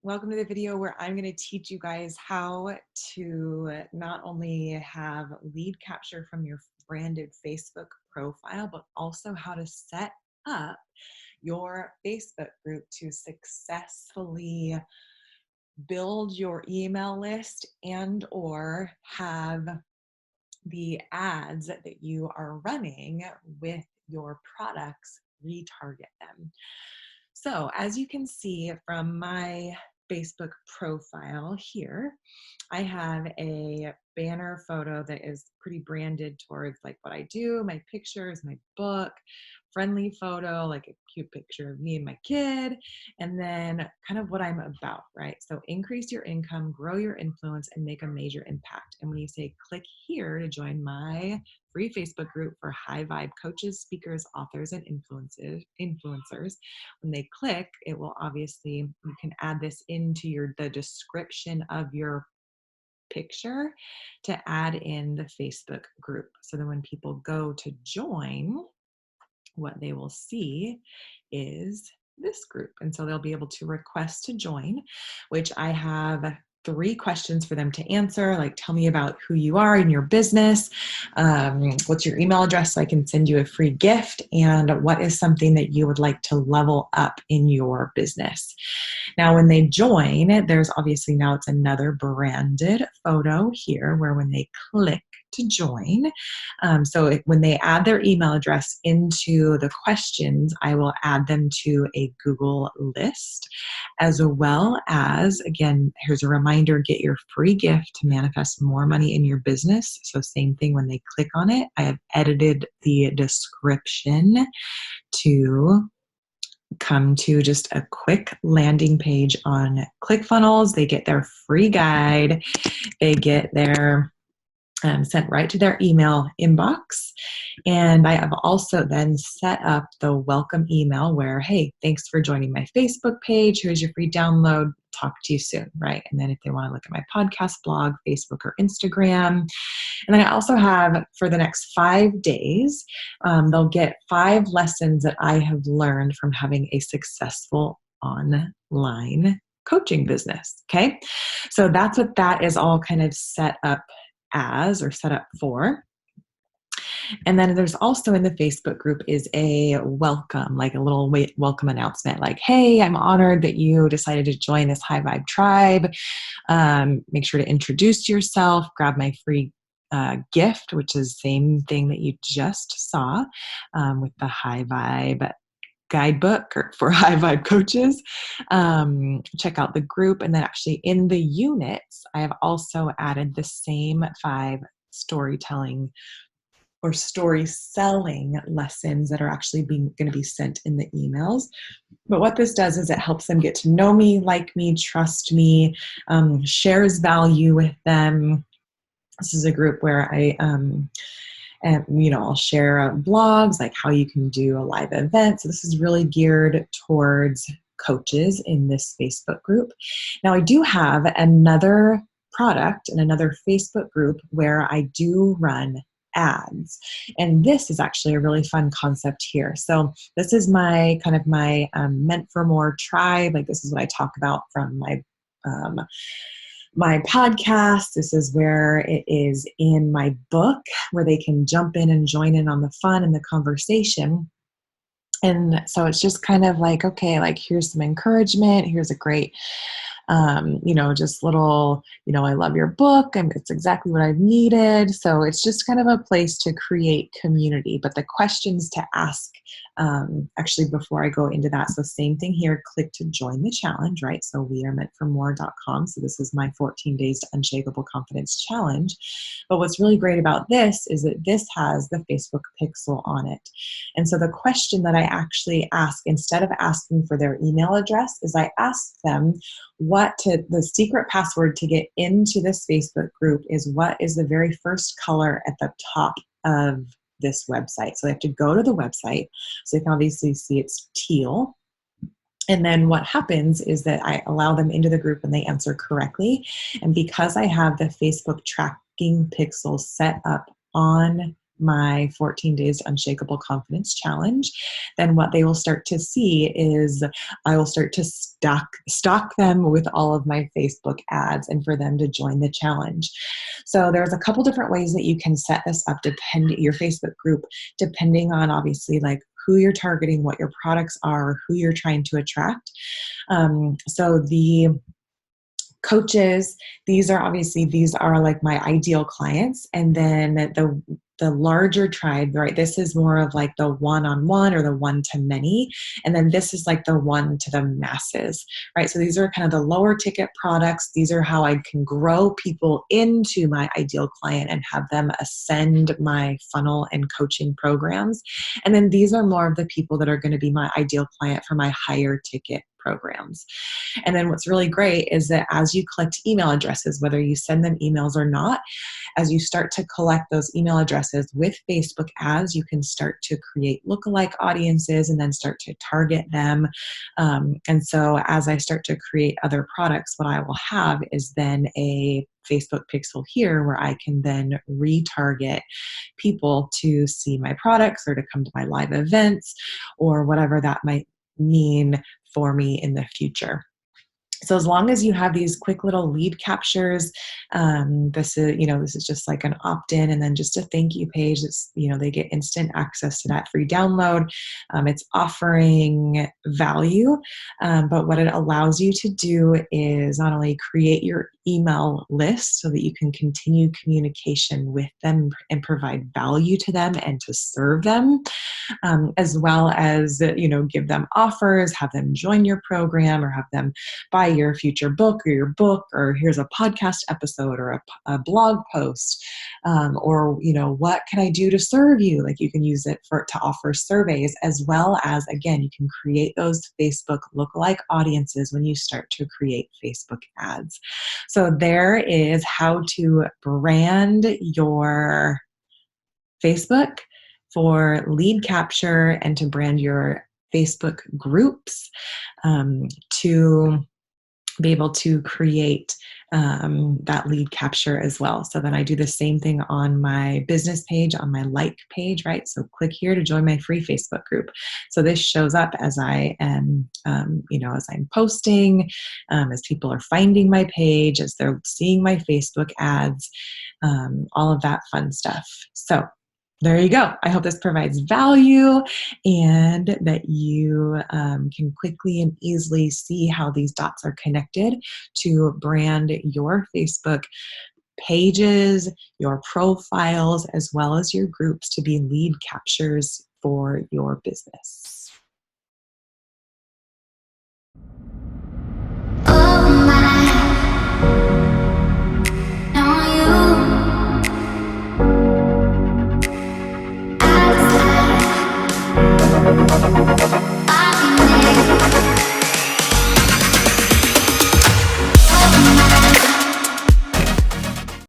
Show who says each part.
Speaker 1: Welcome to the video where I'm going to teach you guys how to not only have lead capture from your branded Facebook profile, but also how to set up your Facebook group to successfully build your email list and or have the ads that you are running with your products retarget them. So as you can see from my Facebook profile here, I have a banner photo that is pretty branded towards like what I do, my pictures, my book, friendly photo, like a cute picture of me and my kid, and then kind of what I'm about, right? So increase your income, grow your influence, and make a major impact. And when you say click here to join my free Facebook group for high vibe coaches, speakers, authors, and influencers, when they click, it will obviously, you can add this into the description of your picture to add in the Facebook group. So then when people go to join, what they will see is this group. And so they'll be able to request to join, which I have 3 questions for them to answer. Like, tell me about who you are in your business. What's your email address so I can send you a free gift? And what is something that you would like to level up in your business? Now, when they join, there's obviously now it's another branded photo here where when they click to join, when they add their email address into the questions, I will add them to a Google list, as well as, again, here's a reminder, get your free gift to manifest more money in your business. So same thing when they click on it, I have edited the description to come to just a quick landing page on ClickFunnels. They get their free guide. They get their sent right to their email inbox. And I have also then set up the welcome email where, hey, thanks for joining my Facebook page. Here's your free download. Talk to you soon, right? And then if they want to look at my podcast, blog, Facebook, or Instagram. And then I also have, for the next 5 days, they'll get 5 lessons that I have learned from having a successful online coaching business, okay? So that's what that is all kind of set up as, or set up for. And then there's also in the Facebook group is a welcome, like a little welcome announcement, like, hey, I'm honored that you decided to join this high vibe tribe. Make sure to introduce yourself, grab my free gift, which is the same thing that you just saw with the high vibe guidebook for high vibe coaches. Check out the group. And then actually in the units, I have also added the same 5 storytelling or story selling lessons that are actually going to be sent in the emails. But what this does is it helps them get to know me, like me, trust me, shares value with them. This is a group where I'll share blogs, like how you can do a live event. So this is really geared towards coaches in this Facebook group. Now I do have another product and another Facebook group where I do run ads. And this is actually a really fun concept here. So this is my kind of my Meant for More tribe. Like, this is what I talk about from my podcast. This is where it is in my book, where they can jump in and join in on the fun and the conversation. And so it's just kind of like, okay, like, here's some encouragement. Here's a great, just little, I love your book and it's exactly what I've needed. So it's just kind of a place to create community. But the questions to ask, actually, before I go into that, so same thing here, click to join the challenge, right? So wearemeantformore.com. So this is my 14 days to unshakable confidence challenge. But what's really great about this is that this has the Facebook pixel on it. And so the question that I actually ask, instead of asking for their email address, is I ask them the secret password to get into this Facebook group is, what is the very first color at the top of this website. So they have to go to the website. So they can obviously see it's teal. And then what happens is that I allow them into the group and they answer correctly. And because I have the Facebook tracking pixel set up on my 14 Days Unshakable Confidence Challenge, then what they will start to see is I will start to stock them with all of my Facebook ads and for them to join the challenge. So there's a couple different ways that you can set this up, depending your Facebook group, depending on obviously like who you're targeting, what your products are, who you're trying to attract. So the coaches, these are like my ideal clients. And then the larger tribe, right? This is more of like the one-on-one or the one-to-many. And then this is like the one to the masses, right? So these are kind of the lower ticket products. These are how I can grow people into my ideal client and have them ascend my funnel and coaching programs. And then these are more of the people that are going to be my ideal client for my higher ticket programs. And then what's really great is that as you collect email addresses, whether you send them emails or not, as you start to collect those email addresses with Facebook ads, you can start to create lookalike audiences and then start to target them. And so as I start to create other products, what I will have is then a Facebook pixel here where I can then retarget people to see my products or to come to my live events or whatever that might mean for me in the future. So as long as you have these quick little lead captures, this is just like an opt-in and then just a thank you page. It's, they get instant access to that free download. It's offering value, but what it allows you to do is not only create your email list so that you can continue communication with them and provide value to them and to serve them, as well as, give them offers, have them join your program or have them buy your future book or your book, or here's a podcast episode or a blog post, or, what can I do to serve you? Like you can use it to offer surveys, as well as, again, you can create those Facebook lookalike audiences when you start to create Facebook ads. So there is how to brand your Facebook for lead capture and to brand your Facebook groups, to be able to create that lead capture as well. So then I do the same thing on my business page, on my like page, right? So click here to join my free Facebook group. So this shows up as I am, as I'm posting, as people are finding my page, as they're seeing my Facebook ads, all of that fun stuff. So there you go. I hope this provides value and that you can quickly and easily see how these dots are connected to brand your Facebook pages, your profiles, as well as your groups to be lead captures for your business. Oh my.